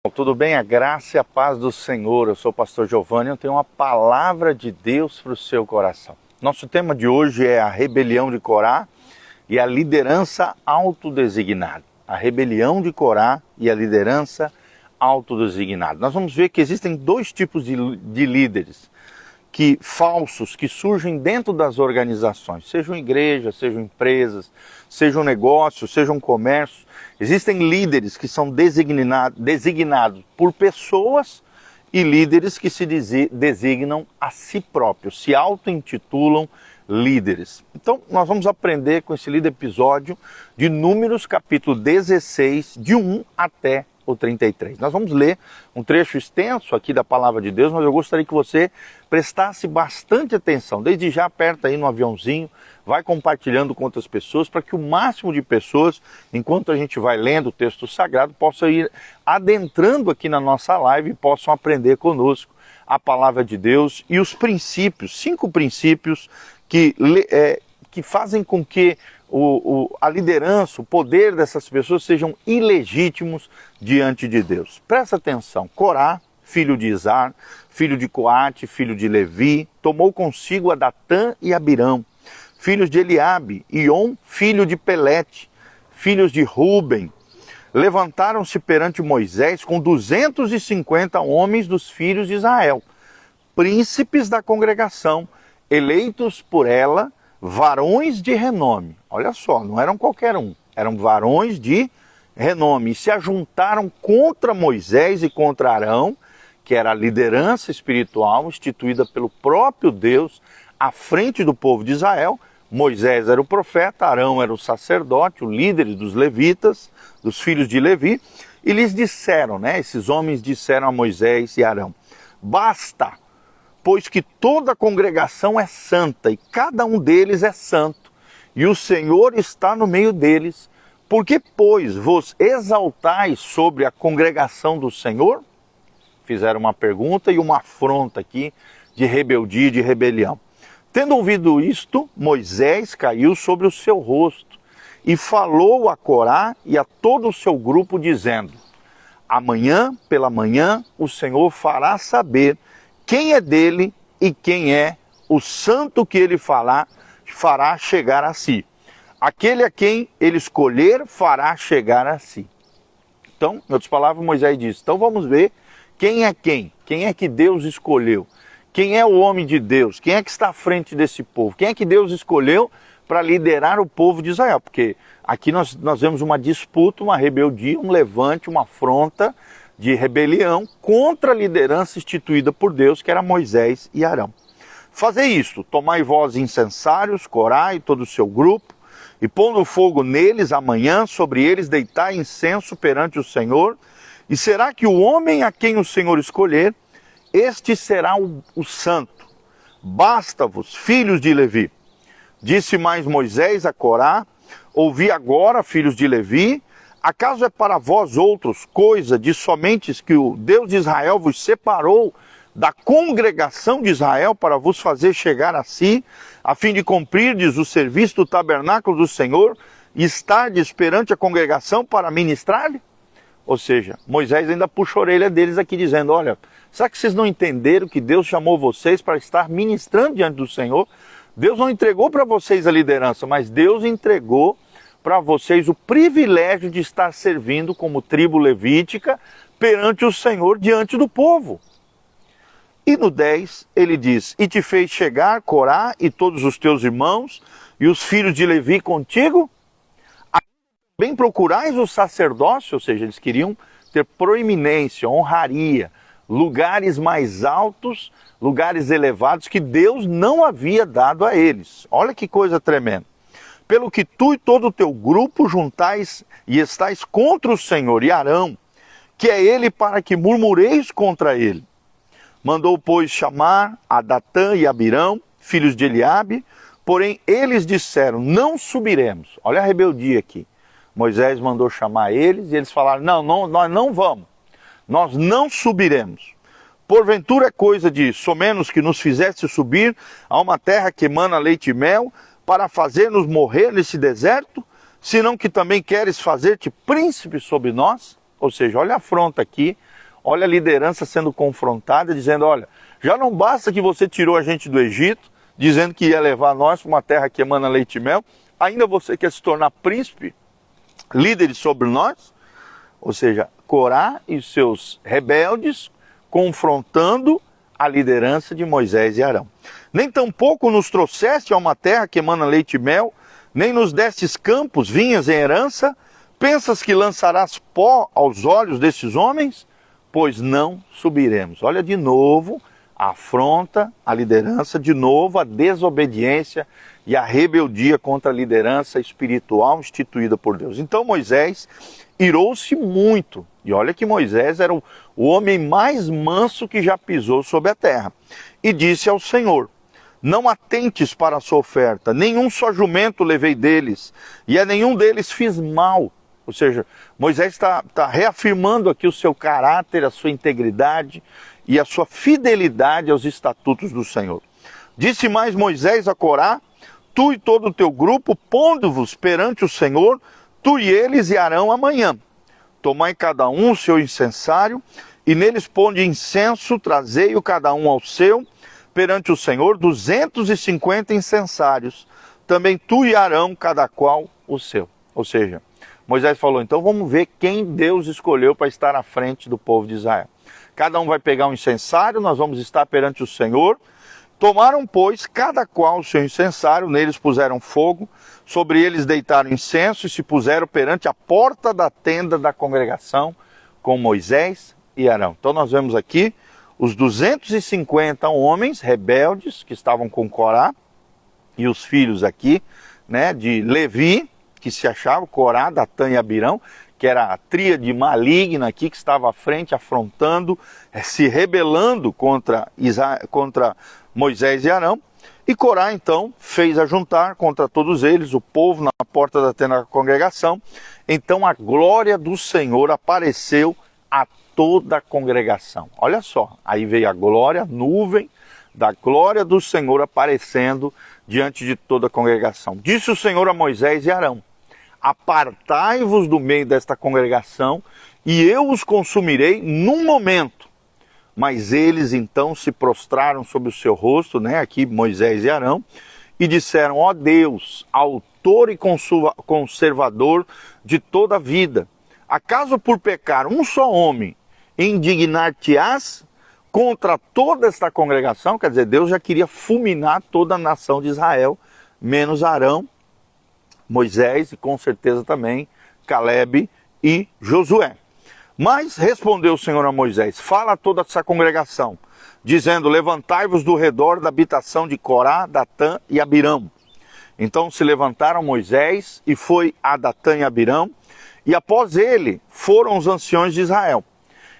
Tudo bem? A graça e a paz do Senhor. Eu sou o pastor Giovanni e eu tenho uma palavra de Deus para o seu coração. Nosso tema de hoje é a rebelião de Corá e a liderança autodesignada. A rebelião de Corá e a liderança autodesignada. Nós vamos ver que existem dois tipos de líderes falsos que surgem dentro das organizações, sejam igrejas, sejam empresas, sejam negócios, sejam comércios. Existem líderes que são designados por pessoas e líderes que se designam a si próprios, se auto-intitulam líderes. Então, nós vamos aprender com esse lindo episódio de Números, capítulo 16, de 1 até o 33. Nós vamos ler um trecho extenso aqui da Palavra de Deus, mas eu gostaria que você prestasse bastante atenção. Desde já, aperta aí no aviãozinho, vai compartilhando com outras pessoas, para que o máximo de pessoas, enquanto a gente vai lendo o texto sagrado, possam ir adentrando aqui na nossa live e possam aprender conosco a Palavra de Deus e os princípios, 5 princípios que fazem com que a liderança, o poder dessas pessoas sejam ilegítimos diante de Deus. Presta atenção. Corá, filho de Izar, filho de Coate, filho de Levi, tomou consigo a Datã e Abirão, filhos de Eliabe, Iom, filho de Pelete, filhos de Ruben. Levantaram-se perante Moisés com 250 homens dos filhos de Israel, príncipes da congregação, eleitos por ela, varões de renome. Olha só, não eram qualquer um, eram varões de renome. E se ajuntaram contra Moisés e contra Arão, que era a liderança espiritual instituída pelo próprio Deus à frente do povo de Israel. Moisés era o profeta, Arão era o sacerdote, o líder dos levitas, dos filhos de Levi. E lhes disseram, esses homens disseram a Moisés e Arão: basta, pois que toda a congregação é santa e cada um deles é santo, e o Senhor está no meio deles. Por que, pois, vos exaltais sobre a congregação do Senhor? Fizeram uma pergunta e uma afronta aqui de rebeldia e de rebelião. Tendo ouvido isto, Moisés caiu sobre o seu rosto e falou a Corá e a todo o seu grupo, dizendo: amanhã pela manhã o Senhor fará saber quem é dele e quem é o santo que ele fará chegar a si. Aquele a quem ele escolher fará chegar a si. Então, em outras palavras, Moisés disse: então vamos ver quem é quem é que Deus escolheu, quem é o homem de Deus, quem é que está à frente desse povo, quem é que Deus escolheu para liderar o povo de Israel. Porque aqui nós vemos uma disputa, uma rebeldia, um levante, uma afronta de rebelião contra a liderança instituída por Deus, que era Moisés e Arão. Fazei isto: tomai vós incensários, Corá e todo o seu grupo, e pondo fogo neles amanhã, sobre eles deitai incenso perante o Senhor, e será que o homem a quem o Senhor escolher, este será o santo. Basta-vos, filhos de Levi. Disse mais Moisés a Corá: ouvi agora, filhos de Levi, acaso é para vós outros coisa de somente que o Deus de Israel vos separou da congregação de Israel para vos fazer chegar a si, a fim de cumprirdes o serviço do tabernáculo do Senhor e estardes perante a congregação para ministrar-lhe? Ou seja, Moisés ainda puxa a orelha deles aqui dizendo: olha, será que vocês não entenderam que Deus chamou vocês para estar ministrando diante do Senhor? Deus não entregou para vocês a liderança, mas Deus entregou para vocês o privilégio de estar servindo como tribo levítica perante o Senhor, diante do povo. E no 10 ele diz: e te fez chegar Corá e todos os teus irmãos e os filhos de Levi contigo? Bem procurais o sacerdócio, ou seja, eles queriam ter proeminência, honraria, lugares mais altos, lugares elevados que Deus não havia dado a eles. Olha que coisa tremenda. Pelo que tu e todo o teu grupo juntais e estais contra o Senhor e Arão, que é ele, para que murmureis contra ele. Mandou, pois, chamar a Datã e Abirão, filhos de Eliabe, porém eles disseram: não subiremos. Olha a rebeldia aqui. Moisés mandou chamar eles e eles falaram: não, nós não vamos, nós não subiremos. Porventura é coisa de somenos que nos fizesse subir a uma terra que emana leite e mel, para fazer-nos morrer nesse deserto? Senão que também queres fazer-te príncipe sobre nós? Ou seja, olha a afronta aqui Olha a liderança sendo confrontada, dizendo, olha, já não basta que você tirou a gente do Egito, dizendo que ia levar nós para uma terra que emana leite e mel, ainda você quer se tornar príncipe, líderes sobre nós? Ou seja, Corá e seus rebeldes confrontando a liderança de Moisés e Arão. Nem tampouco nos trouxeste a uma terra que emana leite e mel, nem nos destes campos, vinhas em herança. Pensas que lançarás pó aos olhos desses homens? Pois não subiremos. Olha de novo a afronta à liderança, de novo a desobediência e a rebeldia contra a liderança espiritual instituída por Deus. Então Moisés irou-se muito. E olha que Moisés era o homem mais manso que já pisou sobre a terra. E disse ao Senhor, não atentes para a sua oferta, nenhum só jumento levei deles, e a nenhum deles fiz mal. Ou seja, Moisés está reafirmando aqui o seu caráter, a sua integridade e a sua fidelidade aos estatutos do Senhor. Disse mais Moisés a Corá, tu e todo o teu grupo, pondo-vos perante o Senhor, tu e eles e Arão amanhã. Tomai cada um o seu incensário, e neles ponde incenso, trazei-o cada um ao seu, perante o Senhor 250 incensários, também tu e Arão, cada qual o seu. Ou seja, Moisés falou, então vamos ver quem Deus escolheu para estar à frente do povo de Israel. Cada um vai pegar um incensário, nós vamos estar perante o Senhor. Tomaram, pois, cada qual o seu incensário, neles puseram fogo, sobre eles deitaram incenso e se puseram perante a porta da tenda da congregação com Moisés e Arão. Então nós vemos aqui os 250 homens rebeldes que estavam com Corá e os filhos aqui, né, de Levi, que se achavam Corá, Datã e Abirão, que era a tríade maligna aqui que estava à frente, afrontando, se rebelando contra Moisés e Arão. E Corá então fez ajuntar contra todos eles o povo na porta da tenda da congregação. Então a glória do Senhor apareceu a toda a congregação. Olha só, aí veio a glória, a nuvem da glória do Senhor aparecendo diante de toda a congregação. Disse o Senhor a Moisés e Arão, apartai-vos do meio desta congregação e eu os consumirei num momento. Mas eles então se prostraram sobre o seu rosto, né, aqui Moisés e Arão, e disseram, ó Deus, autor e conservador de toda a vida, acaso por pecar um só homem, indignar-te-ás contra toda esta congregação? Quer dizer, Deus já queria fulminar toda a nação de Israel, menos Arão, Moisés e com certeza também Calebe e Josué. Mas respondeu o Senhor a Moisés, fala a toda essa congregação, dizendo, levantai-vos do redor da habitação de Corá, Datã e Abirão. Então se levantaram Moisés e foi a Datã e Abirão, e após ele foram os anciões de Israel.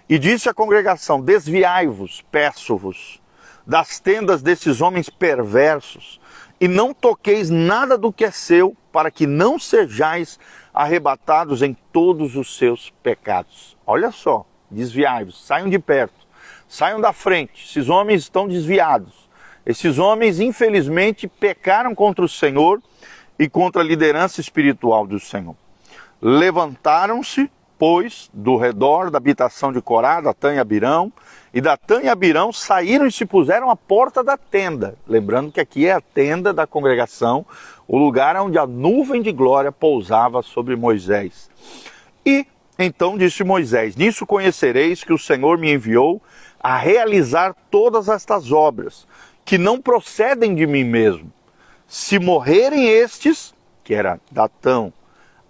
E disse à congregação, desviai-vos, peço-vos, das tendas desses homens perversos, e não toqueis nada do que é seu, para que não sejais arrebatados em todos os seus pecados. Olha só, desviai-vos, saiam de perto, saiam da frente, esses homens estão desviados. Esses homens, infelizmente, pecaram contra o Senhor e contra a liderança espiritual do Senhor. Levantaram-se, pois, do redor da habitação de Corá, Datã e Abirão, e Datã e Abirão saíram e se puseram à porta da tenda. Lembrando que aqui é a tenda da congregação, o lugar onde a nuvem de glória pousava sobre Moisés. E então disse Moisés, nisso conhecereis que o Senhor me enviou a realizar todas estas obras, que não procedem de mim mesmo. Se morrerem estes, que era Datã,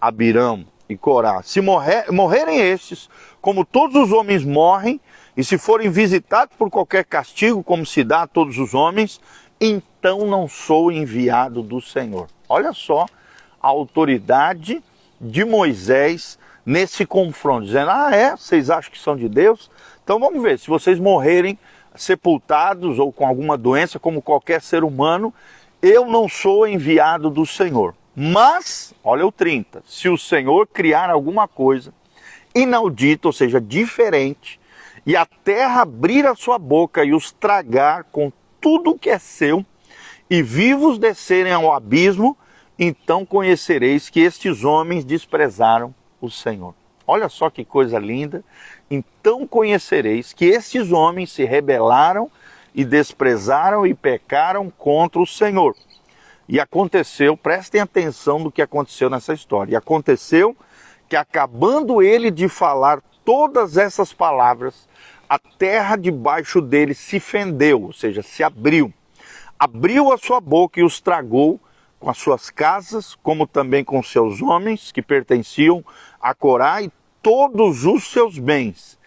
Abirão e Corá, se morrerem estes, como todos os homens morrem, e se forem visitados por qualquer castigo, como se dá a todos os homens, então não sou enviado do Senhor. Olha só a autoridade de Moisés nesse confronto, dizendo, vocês acham que são de Deus? Então vamos ver, se vocês morrerem sepultados ou com alguma doença, como qualquer ser humano, eu não sou enviado do Senhor. Mas, olha o 30, se o Senhor criar alguma coisa inaudita, ou seja, diferente, e a terra abrir a sua boca e os tragar com tudo que é seu, e vivos descerem ao abismo, então conhecereis que estes homens desprezaram o Senhor. Olha só que coisa linda. Então conhecereis que estes homens se rebelaram e desprezaram e pecaram contra o Senhor. E aconteceu, prestem atenção no que aconteceu nessa história. E aconteceu que, acabando ele de falar todas essas palavras, a terra debaixo dele se fendeu, ou seja, se abriu. Abriu a sua boca e os tragou com as suas casas, como também com seus homens que pertenciam a Corá e todos os seus bens.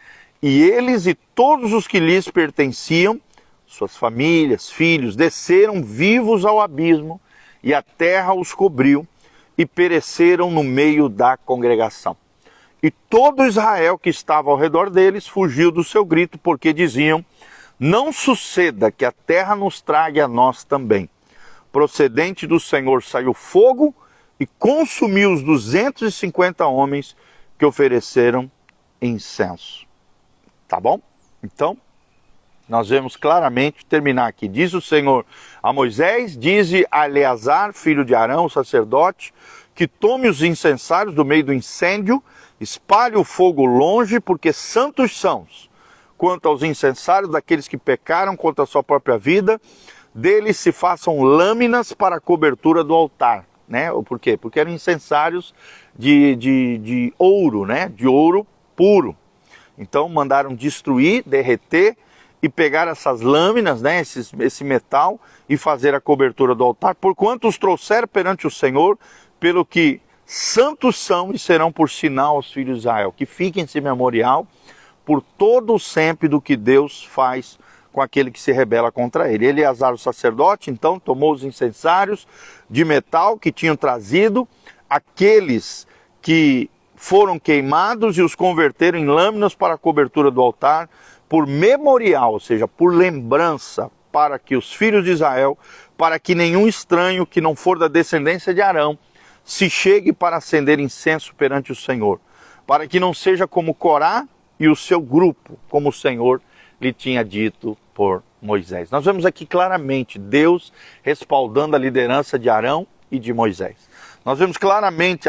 E eles e todos os que lhes pertenciam, suas famílias, filhos, desceram vivos ao abismo, e a terra os cobriu, e pereceram no meio da congregação. E todo Israel que estava ao redor deles fugiu do seu grito, porque diziam: não suceda que a terra nos trague a nós também. Procedente do Senhor saiu fogo e consumiu os 250 homens que ofereceram incenso. Tá bom? Então, nós vemos claramente, terminar aqui. Diz o Senhor a Moisés, dize a Eleazar, filho de Arão, o sacerdote, que tome os incensários do meio do incêndio, espalhe o fogo longe, porque santos são. Quanto aos incensários daqueles que pecaram contra a sua própria vida, deles se façam lâminas para a cobertura do altar. Né? Por quê? Porque eram incensários de ouro, né? De ouro puro. Então mandaram destruir, derreter e pegar essas lâminas, né, esse metal, e fazer a cobertura do altar, porquanto os trouxeram perante o Senhor, pelo que santos são e serão por sinal aos filhos de Israel. Que fiquem esse memorial por todo o sempre do que Deus faz com aquele que se rebela contra ele. Eleazar, o sacerdote, então, tomou os incensários de metal que tinham trazido, aqueles que foram queimados, e os converteram em lâminas para a cobertura do altar, por memorial, ou seja, por lembrança, para que os filhos de Israel, para que nenhum estranho que não for da descendência de Arão, se chegue para acender incenso perante o Senhor, para que não seja como Corá e o seu grupo, como o Senhor lhe tinha dito por Moisés. Nós vemos aqui claramente Deus respaldando a liderança de Arão e de Moisés. Nós vemos claramente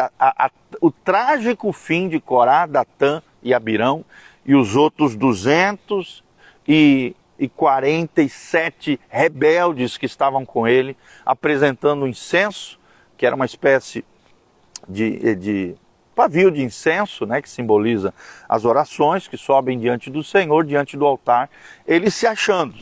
o trágico fim de Corá, Datã e Abirão, e os outros 247 rebeldes que estavam com ele, apresentando o incenso, que era uma espécie de pavio de incenso, né, que simboliza as orações que sobem diante do Senhor, diante do altar, eles se achando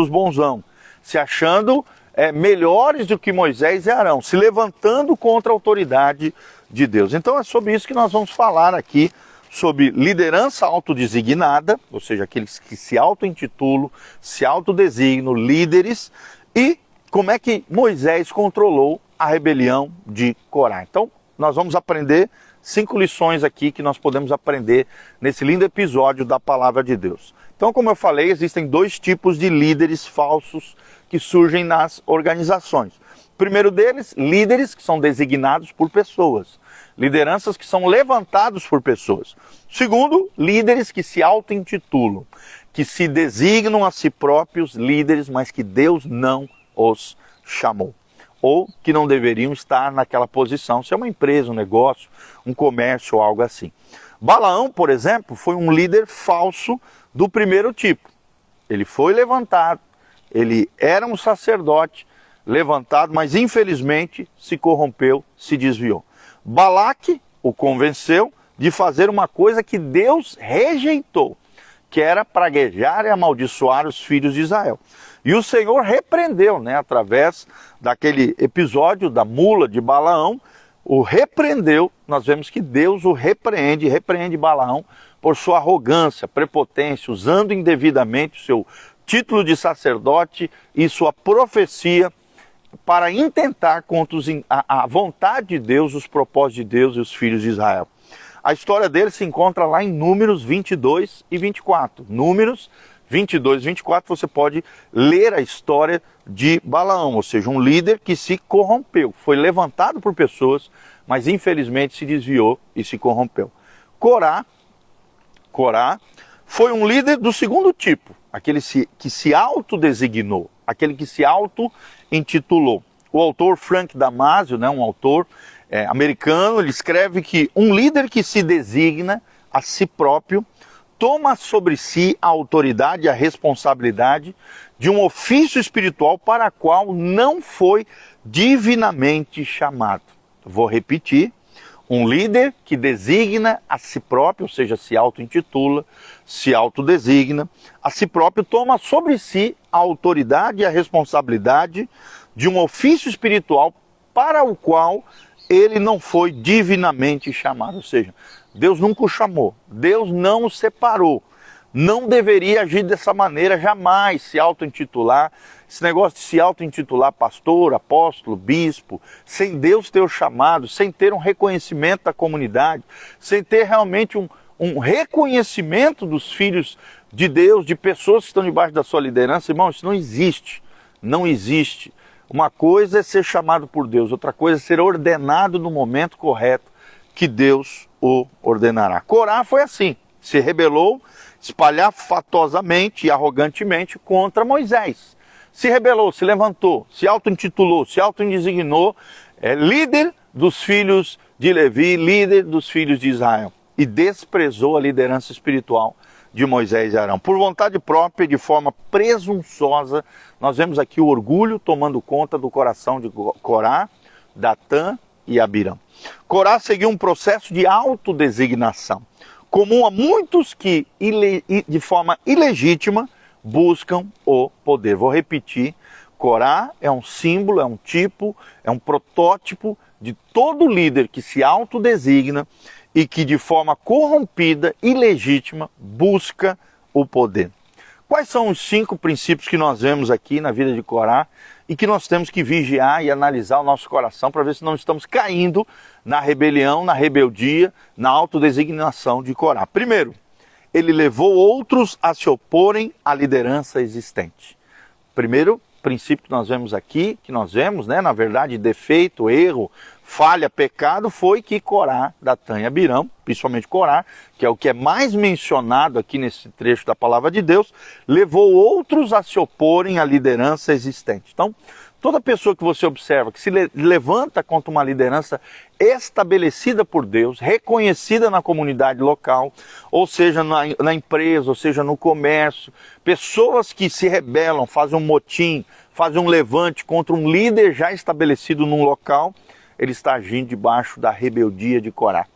os bonzão, se achando melhores do que Moisés e Arão, se levantando contra a autoridade de Deus. Então é sobre isso que nós vamos falar aqui, sobre liderança autodesignada, ou seja, aqueles que se auto-intitulam, se autodesignam líderes, e como é que Moisés controlou a rebelião de Corá. Então, nós vamos aprender 5 lições aqui que nós podemos aprender nesse lindo episódio da Palavra de Deus. Então, como eu falei, existem 2 tipos de líderes falsos que surgem nas organizações. O primeiro deles, líderes que são designados por pessoas. Lideranças que são levantados por pessoas. Segundo, líderes que se auto-intitulam, que se designam a si próprios líderes, mas que Deus não os chamou. Ou que não deveriam estar naquela posição, se é uma empresa, um negócio, um comércio ou algo assim. Balaão, por exemplo, foi um líder falso do primeiro tipo. Ele foi levantado, ele era um sacerdote levantado, mas infelizmente se corrompeu, se desviou. Balaque o convenceu de fazer uma coisa que Deus rejeitou, que era praguejar e amaldiçoar os filhos de Israel. E o Senhor repreendeu, né, através daquele episódio da mula de Balaão, o repreendeu. Nós vemos que Deus o repreende Balaão por sua arrogância, prepotência, usando indevidamente o seu título de sacerdote e sua profecia para intentar contra a vontade de Deus, os propósitos de Deus e os filhos de Israel. A história dele se encontra lá em Números 22 e 24. Números 22 e 24, você pode ler a história de Balaão, ou seja, um líder que se corrompeu, foi levantado por pessoas, mas infelizmente se desviou e se corrompeu. Corá foi um líder do segundo tipo, aquele que se autodesignou, aquele que se auto-intitulou. O autor Frank Damasio, né, um autor americano, ele escreve que um líder que se designa a si próprio, toma sobre si a autoridade e a responsabilidade de um ofício espiritual para o qual não foi divinamente chamado. Vou repetir. Um líder que designa a si próprio, ou seja, se auto-intitula, se autodesigna, a si próprio toma sobre si a autoridade e a responsabilidade de um ofício espiritual para o qual ele não foi divinamente chamado. Ou seja, Deus nunca o chamou, Deus não o separou. Não deveria agir dessa maneira, jamais se auto-intitular. Esse negócio de se auto-intitular pastor, apóstolo, bispo, sem Deus ter o chamado, sem ter um reconhecimento da comunidade, sem ter realmente um reconhecimento dos filhos de Deus, de pessoas que estão debaixo da sua liderança, irmão, isso não existe. Não existe. Uma coisa é ser chamado por Deus, outra coisa é ser ordenado no momento correto que Deus o ordenará. Corá foi assim, se rebelou espalhafatosamente e arrogantemente contra Moisés. Se rebelou, se levantou, se auto-intitulou, se auto-designou líder dos filhos de Levi, líder dos filhos de Israel. E desprezou a liderança espiritual de Moisés e Arão. Por vontade própria, de forma presunçosa, nós vemos aqui o orgulho tomando conta do coração de Corá, Datã e Abirão. Corá seguiu um processo de autodesignação, comum a muitos que, de forma ilegítima, buscam o poder. Vou repetir, Corá é um símbolo, é um tipo, é um protótipo de todo líder que se autodesigna e que de forma corrompida, ilegítima, busca o poder. Quais são os 5 princípios que nós vemos aqui na vida de Corá e que nós temos que vigiar e analisar o nosso coração para ver se não estamos caindo na rebelião, na rebeldia, na autodesignação de Corá? Primeiro, ele levou outros a se oporem à liderança existente. Primeiro princípio que nós vemos aqui, na verdade, defeito, erro, falha, pecado, foi que Corá, Datã e Abirão, principalmente Corá, que é o que é mais mencionado aqui nesse trecho da palavra de Deus, levou outros a se oporem à liderança existente. Então, toda pessoa que você observa que se levanta contra uma liderança estabelecida por Deus, reconhecida na comunidade local, ou seja, na empresa, ou seja, no comércio, pessoas que se rebelam, fazem um motim, fazem um levante contra um líder já estabelecido num local, ele está agindo debaixo da rebeldia de Corá,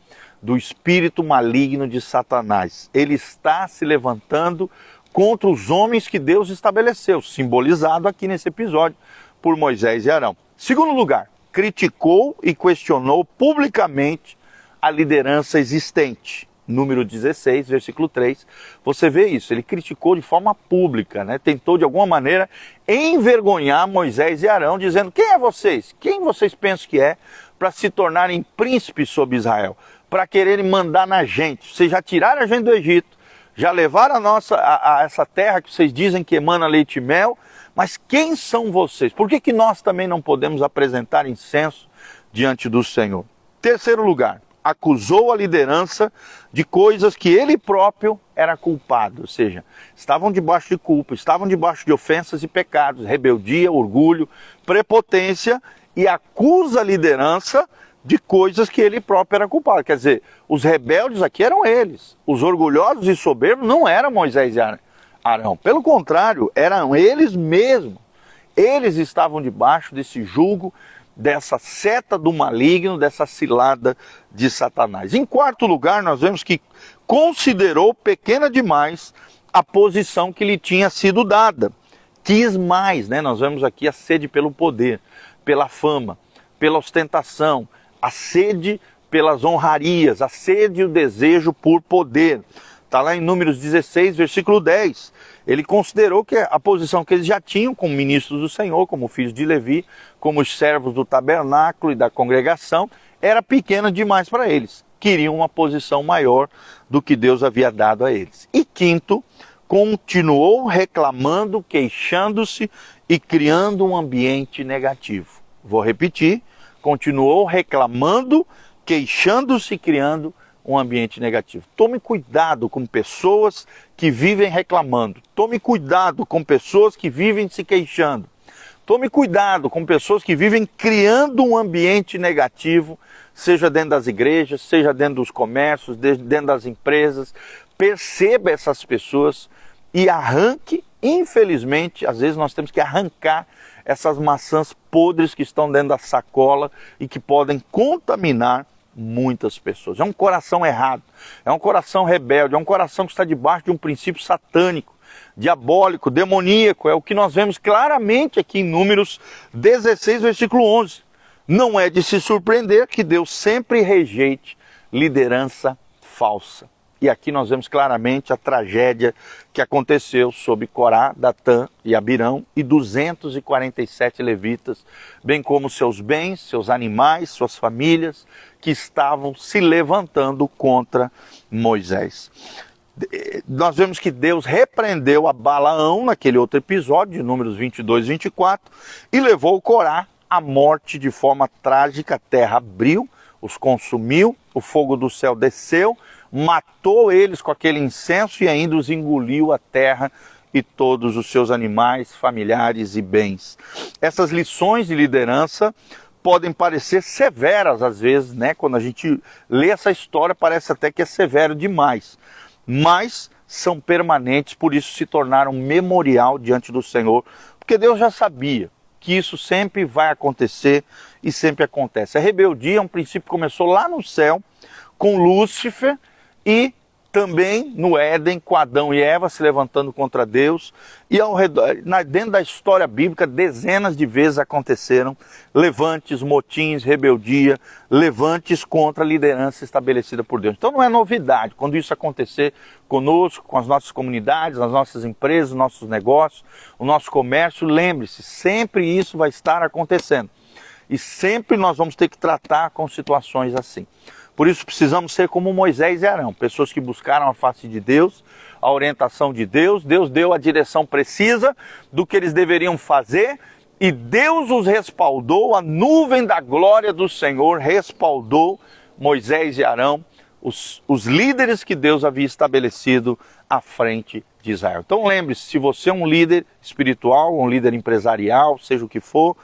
do espírito maligno de Satanás. Ele está se levantando contra os homens que Deus estabeleceu, simbolizado aqui nesse episódio por Moisés e Arão. Segundo lugar, criticou e questionou publicamente a liderança existente. Número 16, versículo 3, você vê isso, ele criticou de forma pública, tentou de alguma maneira envergonhar Moisés e Arão, dizendo: quem é vocês? Quem vocês pensam que é para se tornarem príncipes sobre Israel? Para quererem mandar na gente? Vocês já tiraram a gente do Egito, já levaram a essa terra que vocês dizem que emana leite e mel, mas quem são vocês? Por que nós também não podemos apresentar incenso diante do Senhor? Terceiro lugar, acusou a liderança de coisas que ele próprio era culpado, ou seja, estavam debaixo de culpa, estavam debaixo de ofensas e pecados, rebeldia, orgulho, prepotência, e acusa a liderança de coisas que ele próprio era culpado. Quer dizer, os rebeldes aqui eram eles, os orgulhosos e soberbos não eram Moisés e Arão, pelo contrário, eram eles mesmos. Eles estavam debaixo desse jugo, dessa seta do maligno, dessa cilada de Satanás. Em quarto lugar, nós vemos que considerou pequena demais a posição que lhe tinha sido dada. Quis mais, nós vemos aqui a sede pelo poder, pela fama, pela ostentação, a sede pelas honrarias, a sede e o desejo por poder. Está lá em Números 16, versículo 10. Ele considerou que a posição que eles já tinham como ministros do Senhor, como filhos de Levi, como os servos do tabernáculo e da congregação, era pequena demais para eles. Queriam uma posição maior do que Deus havia dado a eles. E quinto, continuou reclamando, queixando-se e criando um ambiente negativo. Vou repetir, continuou reclamando, queixando-se e criando um ambiente negativo. Tome cuidado com pessoas que vivem reclamando. Tome cuidado com pessoas que vivem se queixando. Tome cuidado com pessoas que vivem criando um ambiente negativo seja dentro das igrejas, seja dentro dos comércios, dentro das empresas. Perceba essas pessoas e arranque, infelizmente, às vezes nós temos que arrancar essas maçãs podres que estão dentro da sacola e que podem contaminar muitas pessoas. É um coração errado, é um coração rebelde, é um coração que está debaixo de um princípio satânico, diabólico, demoníaco. É o que nós vemos claramente aqui em Números 16, versículo 11. Não é de se surpreender que Deus sempre rejeite liderança falsa. E aqui nós vemos claramente a tragédia que aconteceu sobre Corá, Datã e Abirão e 247 levitas, bem como seus bens, seus animais, suas famílias, que estavam se levantando contra Moisés. Nós vemos que Deus repreendeu a Balaão naquele outro episódio, de Números 22 e 24, e levou Corá à morte de forma trágica. A terra abriu, os consumiu, o fogo do céu desceu, matou eles com aquele incenso e ainda os engoliu a terra e todos os seus animais, familiares e bens. Essas lições de liderança podem parecer severas às vezes, né? Quando a gente lê essa história parece até que é severo demais, mas são permanentes, por isso se tornaram memorial diante do Senhor, porque Deus já sabia que isso sempre vai acontecer e sempre acontece. A rebeldia é um princípio que começou lá no céu com Lúcifer, e também no Éden, com Adão e Eva se levantando contra Deus. E ao redor, dentro da história bíblica, dezenas de vezes aconteceram levantes, motins, rebeldia, levantes contra a liderança estabelecida por Deus. Então não é novidade quando isso acontecer conosco, com as nossas comunidades, as nossas empresas, os nossos negócios, o nosso comércio. Lembre-se, sempre isso vai estar acontecendo. E sempre nós vamos ter que tratar com situações assim. Por isso precisamos ser como Moisés e Arão, pessoas que buscaram a face de Deus, a orientação de Deus. Deus deu a direção precisa do que eles deveriam fazer e Deus os respaldou, a nuvem da glória do Senhor respaldou Moisés e Arão, os líderes que Deus havia estabelecido à frente de Israel. Então lembre-se, se você é um líder espiritual, um líder empresarial, seja o que for,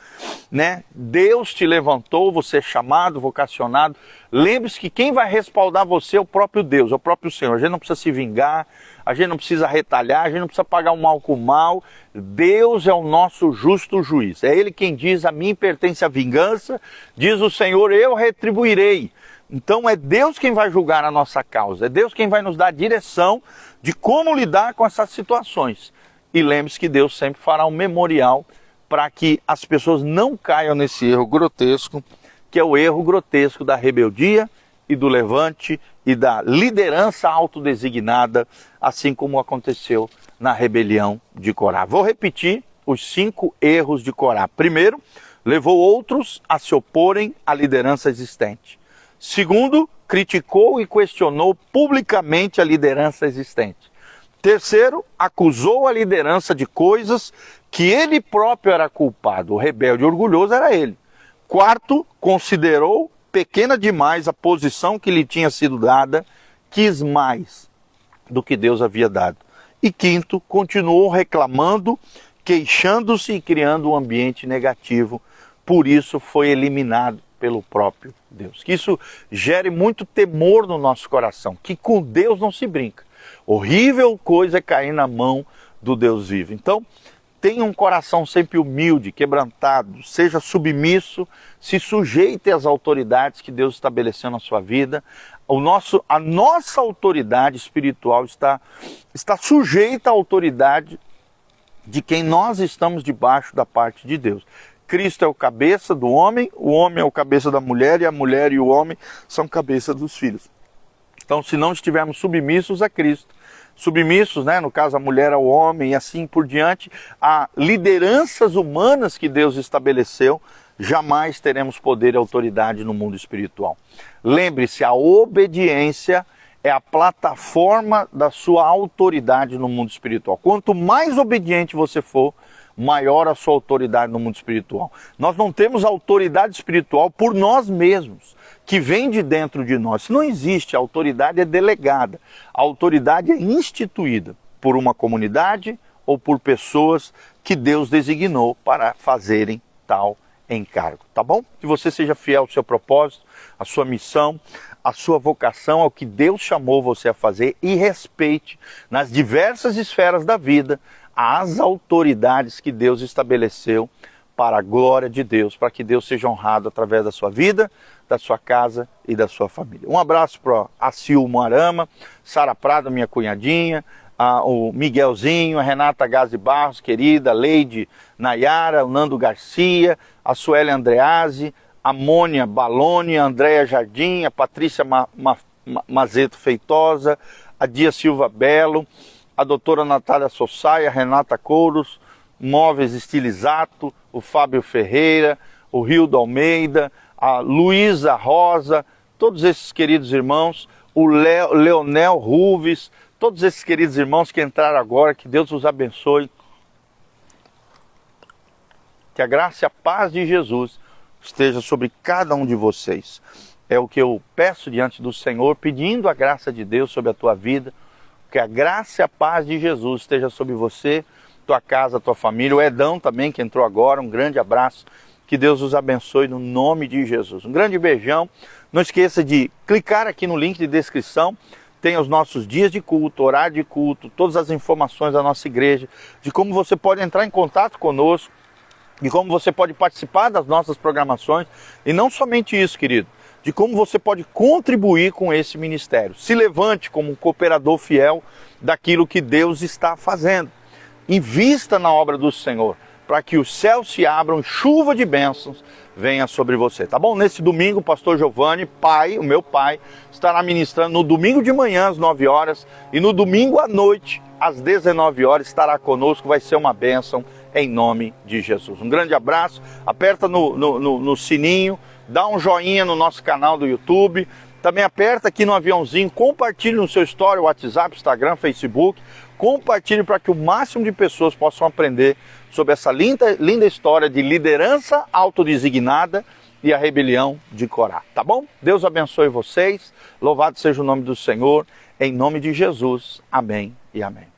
né? Deus te levantou, você é chamado, vocacionado. Lembre-se que quem vai respaldar você é o próprio Deus, é o próprio Senhor. A gente não precisa se vingar, a gente não precisa retalhar, a gente não precisa pagar o mal com o mal. Deus é o nosso justo juiz. É Ele quem diz: a mim pertence a vingança, diz o Senhor, eu retribuirei. Então é Deus quem vai julgar a nossa causa, é Deus quem vai nos dar a direção de como lidar com essas situações. E lembre-se que Deus sempre fará um memorial para que as pessoas não caiam nesse erro grotesco, que é o erro grotesco da rebeldia e do levante e da liderança autodesignada, assim como aconteceu na rebelião de Corá. Vou repetir os 5 erros de Corá. Primeiro, levou outros a se oporem à liderança existente. Segundo, criticou e questionou publicamente a liderança existente. Terceiro, acusou a liderança de coisas que ele próprio era culpado. O rebelde orgulhoso era ele. Quarto, considerou pequena demais a posição que lhe tinha sido dada, quis mais do que Deus havia dado. E quinto, continuou reclamando, queixando-se e criando um ambiente negativo. Por isso foi eliminado pelo próprio Deus. Que isso gere muito temor no nosso coração, que com Deus não se brinca. Horrível coisa é cair na mão do Deus vivo. Então, tenha um coração sempre humilde, quebrantado, seja submisso, se sujeite às autoridades que Deus estabeleceu na sua vida. A nossa autoridade espiritual está sujeita à autoridade de quem nós estamos debaixo da parte de Deus. Cristo é o cabeça do homem, o homem é o cabeça da mulher, e a mulher e o homem são cabeça dos filhos. Então, se não estivermos submissos a Cristo, submissos, né, no caso a mulher ao homem e assim por diante, a lideranças humanas que Deus estabeleceu, jamais teremos poder e autoridade no mundo espiritual. Lembre-se, a obediência é a plataforma da sua autoridade no mundo espiritual. Quanto mais obediente você for, maior a sua autoridade no mundo espiritual. Nós não temos autoridade espiritual por nós mesmos, que vem de dentro de nós. Isso não existe, a autoridade é delegada. A autoridade é instituída por uma comunidade ou por pessoas que Deus designou para fazerem tal encargo, tá bom? Que você seja fiel ao seu propósito, à sua missão, à sua vocação, ao que Deus chamou você a fazer e respeite nas diversas esferas da vida as autoridades que Deus estabeleceu para a glória de Deus, para que Deus seja honrado através da sua vida, da sua casa e da sua família. Um abraço para a Silma Arama, Sara Prado, minha cunhadinha, o Miguelzinho, a Renata Gazi Barros, querida, Leide Nayara, o Nando Garcia, a Sueli Andreazzi, a Mônia Baloni, a Andréia Jardim, a Patrícia Mazeto Feitosa, a Dia Silva Belo, a doutora Natália Sossai, a Renata Couros, Móveis Estilizato, o Fábio Ferreira, o Rildo Almeida, a Luísa Rosa, todos esses queridos irmãos, o Leonel Ruves, todos esses queridos irmãos que entraram agora, que Deus os abençoe. Que a graça e a paz de Jesus esteja sobre cada um de vocês. É o que eu peço diante do Senhor, pedindo a graça de Deus sobre a tua vida. Que a graça e a paz de Jesus esteja sobre você, tua casa, tua família. O Edão também, que entrou agora, um grande abraço. Que Deus os abençoe no nome de Jesus. Um grande beijão. Não esqueça de clicar aqui no link de descrição. Tem os nossos dias de culto, horário de culto, todas as informações da nossa igreja, de como você pode entrar em contato conosco, de como você pode participar das nossas programações. E não somente isso, querido, de como você pode contribuir com esse ministério. Se levante como um cooperador fiel daquilo que Deus está fazendo. Invista na obra do Senhor, para que os céus se abram, chuva de bênçãos venha sobre você, tá bom? Nesse domingo, o pastor Giovanni, pai, o meu pai, estará ministrando no domingo de manhã às 9 horas e no domingo à noite às 19 horas estará conosco, vai ser uma bênção em nome de Jesus. Um grande abraço, aperta no sininho, dá um joinha no nosso canal do YouTube, também aperta aqui no aviãozinho, compartilhe no seu story, WhatsApp, Instagram, Facebook, compartilhe para que o máximo de pessoas possam aprender sobre essa linda história de liderança autodesignada e a rebelião de Corá, tá bom? Deus abençoe vocês, louvado seja o nome do Senhor, em nome de Jesus, amém e amém.